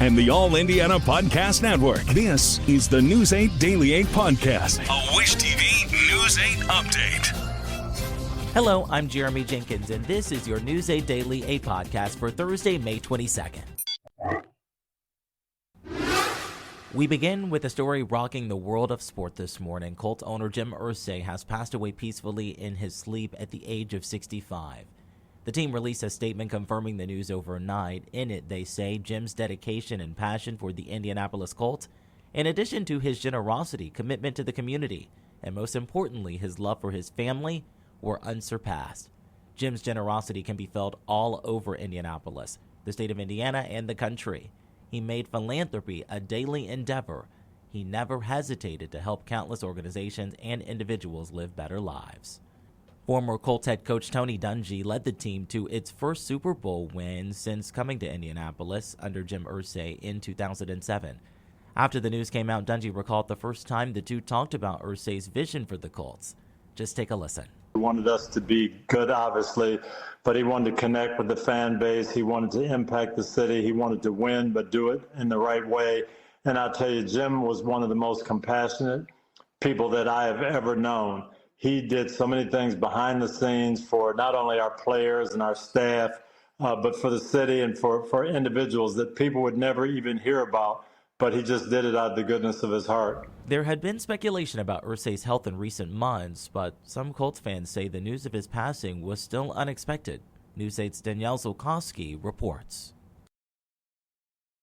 and the All Indiana Podcast Network. This is the News 8 Daily 8 Podcast, a Wish TV News 8 update. Hello, I'm Jeremy Jenkins, and this is your News 8 Daily 8 Podcast for Thursday, May 22nd. We begin with a story rocking the world of sport this morning. Colts owner Jim Irsay has passed away peacefully in his sleep at the age of 65. The team released a statement confirming the news overnight. In it, they say Jim's dedication and passion for the Indianapolis Colts, in addition to his generosity, commitment to the community, and most importantly, his love for his family, were unsurpassed. Jim's generosity can be felt all over Indianapolis, the state of Indiana, and the country. He made philanthropy a daily endeavor. He never hesitated to help countless organizations and individuals live better lives. Former Colts head coach Tony Dungy led the team to its first Super Bowl win since coming to Indianapolis under Jim Irsay in 2007. After the news came out, Dungy recalled the first time the two talked about Irsay's vision for the Colts. Just take a listen. He wanted us to be good, obviously, but he wanted to connect with the fan base. He wanted to impact the city. He wanted to win, but do it in the right way. And I'll tell you, Jim was one of the most compassionate people that I have ever known. He did so many things behind the scenes for not only our players and our staff, but for the city and for individuals that people would never even hear about. But he just did it out of the goodness of his heart. There had been speculation about Irsay's health in recent months, but some Colts fans say the news of his passing was still unexpected. News 8's Danielle Zulkowski reports.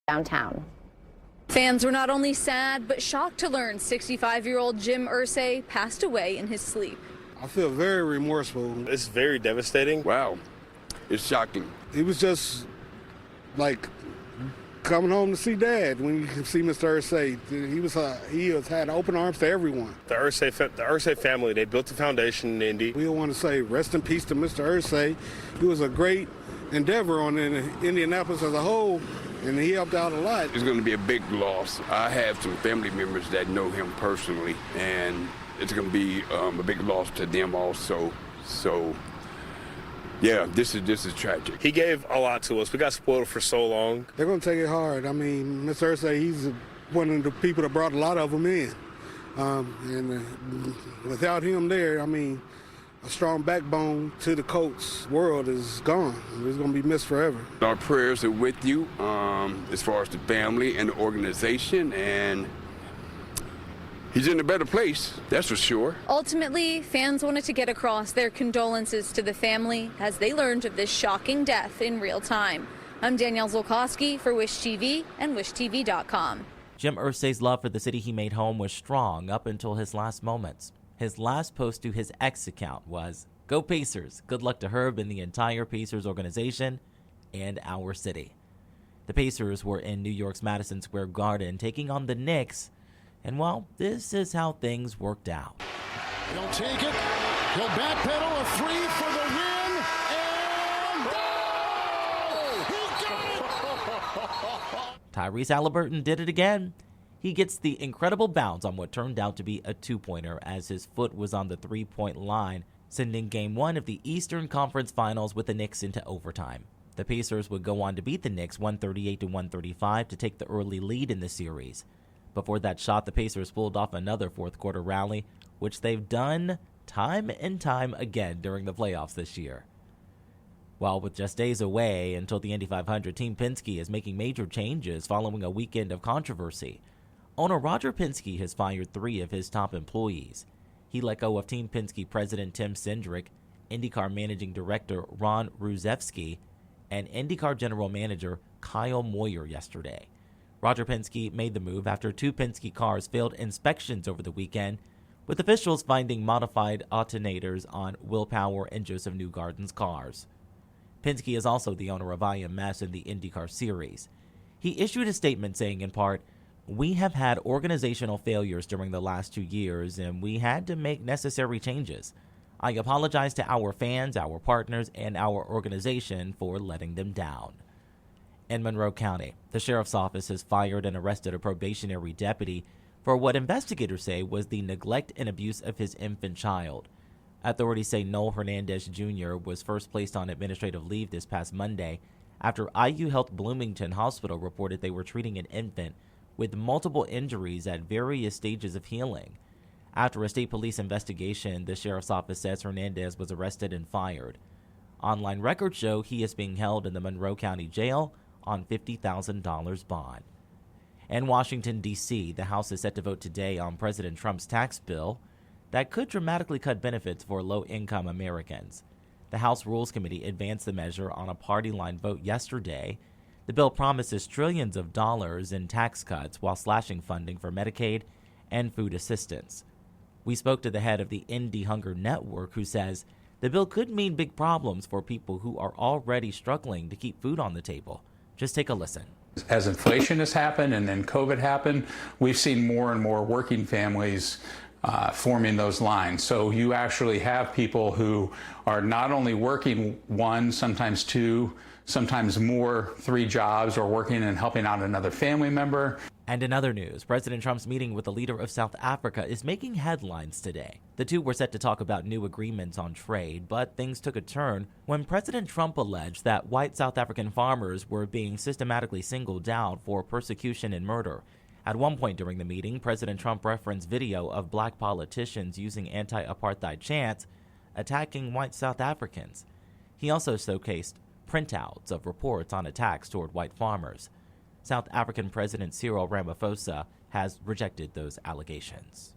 Downtown. Fans were not only sad, but shocked to learn 65-year-old Jim Irsay passed away in his sleep. I feel very remorseful. It's very devastating. Wow, it's shocking. It was just like coming home to see Dad when you can see Mr. Irsay. He had open arms to everyone. The Irsay family, they built the foundation in Indy. We want to say rest in peace to Mr. Irsay. He was a great endeavor on Indianapolis as a whole, and he helped out a lot. It's going to be a big loss. I have some family members that know him personally, and it's going to be a big loss to them also. So, yeah, this is tragic. He gave a lot to us. We got spoiled for so long. They're going to take it hard. I mean, Mr. Irsay, he's one of the people that brought a lot of them in. Without him there, I mean, a strong backbone to the Colts world is gone. It's going to be missed forever. Our prayers are with you as far as the family and the organization, and he's in a better place, that's for sure. Ultimately, fans wanted to get across their condolences to the family as they learned of this shocking death in real time. I'm Danielle Zulkowski for Wish TV and WishTV.com. Jim Irsay's love for the city he made home was strong up until his last moments. His last post to his X account was, "Go Pacers, good luck to Herb and the entire Pacers organization and our city." The Pacers were in New York's Madison Square Garden taking on the Knicks, and well, this is how things worked out. He'll take it, he'll backpedal, a three for the win, and he got it! Tyrese Halliburton did it again. He gets the incredible bounce on what turned out to be a two-pointer as his foot was on the three-point line, sending Game 1 of the Eastern Conference Finals with the Knicks into overtime. The Pacers would go on to beat the Knicks 138-135 to take the early lead in the series. Before that shot, the Pacers pulled off another fourth-quarter rally, which they've done time and time again during the playoffs this year. Well, with just days away until the Indy 500, Team Penske is making major changes following a weekend of controversy. Owner Roger Penske has fired 3 of his top employees. He let go of Team Penske President Tim Cindric, IndyCar Managing Director Ron Ruzewski, and IndyCar General Manager Kyle Moyer yesterday. Roger Penske made the move after 2 Penske cars failed inspections over the weekend, with officials finding modified alternators on Will Power and Joseph Newgarden's cars. Penske is also the owner of IMS in the IndyCar series. He issued a statement saying in part, "We have had organizational failures during the last 2 years, and we had to make necessary changes. I apologize to our fans, our partners, and our organization for letting them down." In Monroe County, the sheriff's office has fired and arrested a probationary deputy for what investigators say was the neglect and abuse of his infant child. Authorities say Noel Hernandez Jr. was first placed on administrative leave this past Monday after IU Health Bloomington Hospital reported they were treating an infant with multiple injuries at various stages of healing. After a state police investigation, the sheriff's office says Hernandez was arrested and fired. Online records show he is being held in the Monroe County Jail on $50,000 bond. In Washington, D.C., the House is set to vote today on President Trump's tax bill that could dramatically cut benefits for low-income Americans. The House Rules Committee advanced the measure on a party-line vote yesterday. The bill promises trillions of dollars in tax cuts while slashing funding for Medicaid and food assistance. We spoke to the head of the Indie Hunger Network, who says the bill could mean big problems for people who are already struggling to keep food on the table. Just take a listen. As inflation has happened and then COVID happened, we've seen more and more working families forming those lines. So you actually have people who are not only working one, sometimes two, sometimes more, 3 jobs, or working and helping out another family member. And in other news, President Trump's meeting with the leader of South Africa is making headlines today. The two were set to talk about new agreements on trade, but things took a turn when President Trump alleged that white South African farmers were being systematically singled out for persecution and murder. At one point during the meeting, President Trump referenced video of black politicians using anti-apartheid chants attacking white South Africans. He also showcased printouts of reports on attacks toward white farmers. South African President Cyril Ramaphosa has rejected those allegations.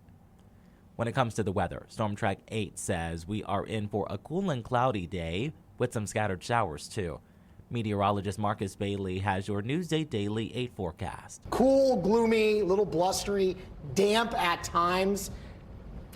When it comes to the weather, Storm Track 8 says we are in for a cool and cloudy day with some scattered showers too. Meteorologist Marcus Bailey has your Newsday Daily 8 forecast. Cool, gloomy, a little blustery, damp at times.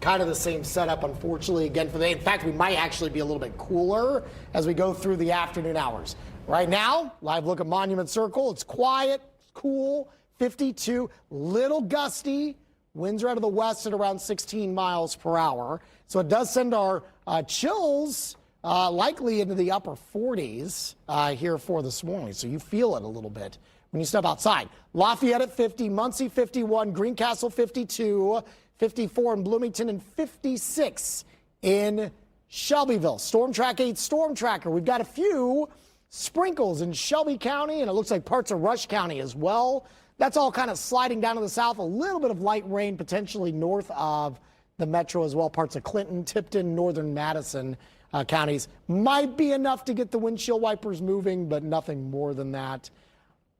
Kind of the same setup, unfortunately, again for the day. In fact, we might actually be a little bit cooler as we go through the afternoon hours. Right now, live look at Monument Circle. It's quiet, cool, 52, little gusty. Winds are out of the west at around 16 miles per hour. So it does send our chills likely into the upper 40s here for this morning. So you feel it a little bit when you step outside. Lafayette at 50, Muncie 51, Greencastle 52, 54 in Bloomington, and 56 in Shelbyville. Storm Track 8 Storm Tracker. We've got a few sprinkles in Shelby County, and it looks like parts of Rush County as well. That's all kind of sliding down to the south. A little bit of light rain potentially north of the metro as well. Parts of Clinton, Tipton, northern Madison counties. Might be enough to get the windshield wipers moving, but nothing more than that.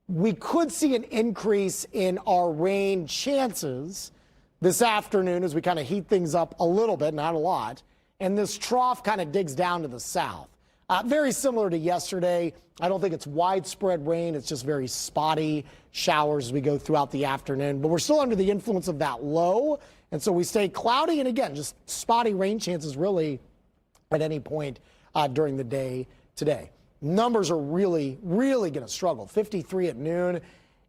We could see an increase in our rain chances this afternoon as we kind of heat things up a little bit, not a lot. And this trough kind of digs down to the south. Very similar to yesterday. I don't think it's widespread rain. It's just very spotty showers as we go throughout the afternoon. But we're still under the influence of that low. And so we stay cloudy. And again, just spotty rain chances really at any point during the day today. Numbers are really, really going to struggle. 53 at noon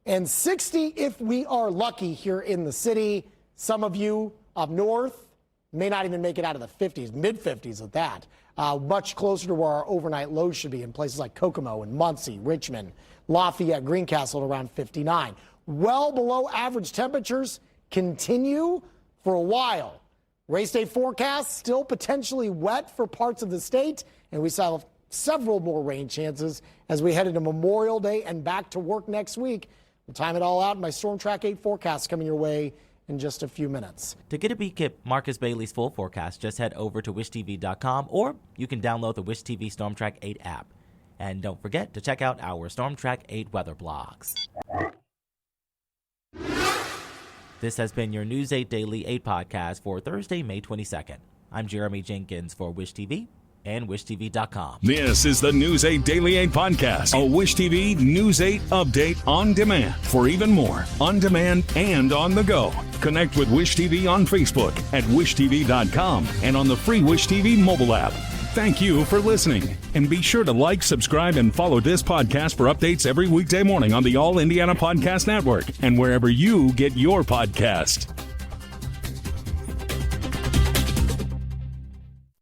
and 60 if we are lucky here in the city. Some of you up north may not even make it out of the 50s, mid-50s at that. Much closer to where our overnight lows should be in places like Kokomo and Muncie, Richmond, Lafayette, Greencastle at around 59. Well below average temperatures continue for a while. Race day forecast still potentially wet for parts of the state, and we still have several more rain chances as we head into Memorial Day and back to work next week. We'll time it all out in my Storm Track 8 forecast coming your way in just a few minutes. To get a peek at Marcus Bailey's full forecast, just head over to wishtv.com, or you can download the Wish TV Storm Track 8 app. And don't forget to check out our Storm Track 8 weather blogs. This has been your News 8 Daily 8 podcast for Thursday, May 22nd. I'm Jeremy Jenkins for Wish TV and wishtv.com. This is the News 8 Daily 8 podcast, a Wish TV News 8 update on demand. For even more, on demand and on the go. Connect with Wish TV on Facebook at wishtv.com and on the free Wish TV mobile app. Thank you for listening. And be sure to like, subscribe, and follow this podcast for updates every weekday morning on the All Indiana Podcast Network and wherever you get your podcast.